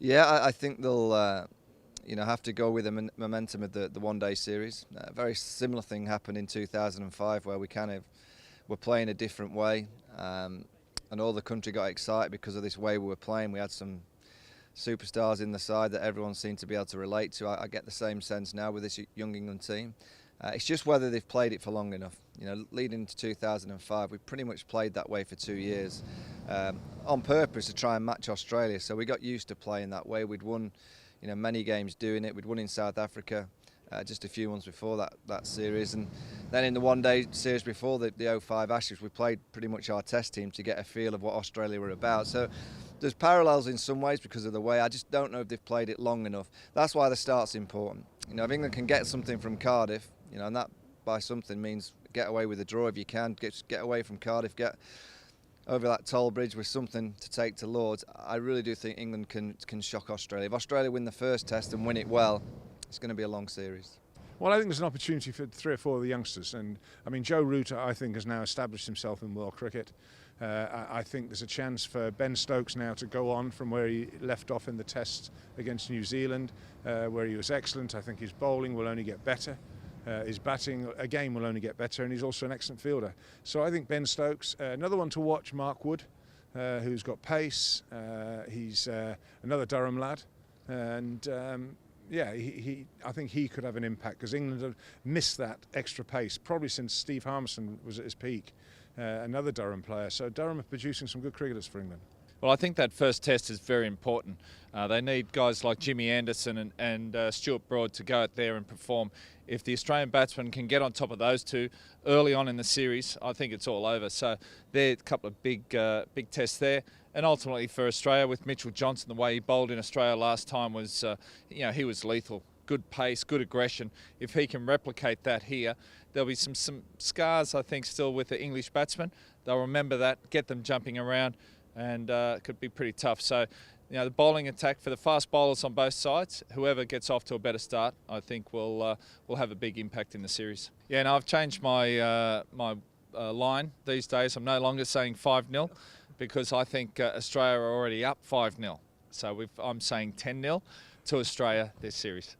Yeah, I think they'll have to go with the momentum of the one-day series. A very similar thing happened in 2005 where we kind of were playing a different way, and all the country got excited because of this way we were playing. We had some superstars in the side that everyone seemed to be able to relate to. I get the same sense now with this young England team. It's just whether they've played it for long enough. Leading into 2005, we pretty much played that way for 2 years on purpose to try and match Australia. So we got used to playing that way. We'd won, many games doing it. We'd won in South Africa just a few months before that series, and then in the one-day series before the 05 Ashes, we played pretty much our test team to get a feel of what Australia were about. So there's parallels in some ways because of the way. I just don't know if they've played it long enough. That's why the start's important. If England can get something from Cardiff, and that by something means get away with a draw if you can, get away from Cardiff, get over that toll bridge with something to take to Lords. I really do think England can shock Australia. If Australia win the first test and win it well, it's going to be a long series. Well, I think there's an opportunity for 3 or 4 of the youngsters, and I mean Joe Root, I think, has now established himself in world cricket. I think there's a chance for Ben Stokes now to go on from where he left off in the test against New Zealand, where he was excellent. I think his bowling will only get better. His batting again will only get better, and he's also an excellent fielder. So I think Ben Stokes, another one to watch, Mark Wood, who's got pace. He's another Durham lad, and I think he could have an impact because England have missed that extra pace probably since Steve Harmison was at his peak. Another Durham player. So Durham are producing some good cricketers for England. Well, I think that first test is very important. They need guys like Jimmy Anderson and Stuart Broad to go out there and perform. If the Australian batsmen can get on top of those two early on in the series, I think it's all over. So there are a couple of big tests there. And ultimately for Australia, with Mitchell Johnson, the way he bowled in Australia last time was, he was lethal. Good pace, good aggression. If he can replicate that here, there'll be some scars, I think, still with the English batsmen. They'll remember that, get them jumping around, and it could be pretty tough. So, the bowling attack for the fast bowlers on both sides, whoever gets off to a better start, I think will have a big impact in the series. Yeah, no, I've changed my line these days. I'm no longer saying 5-0 because I think Australia are already up 5-0. So I'm saying 10-0 to Australia this series.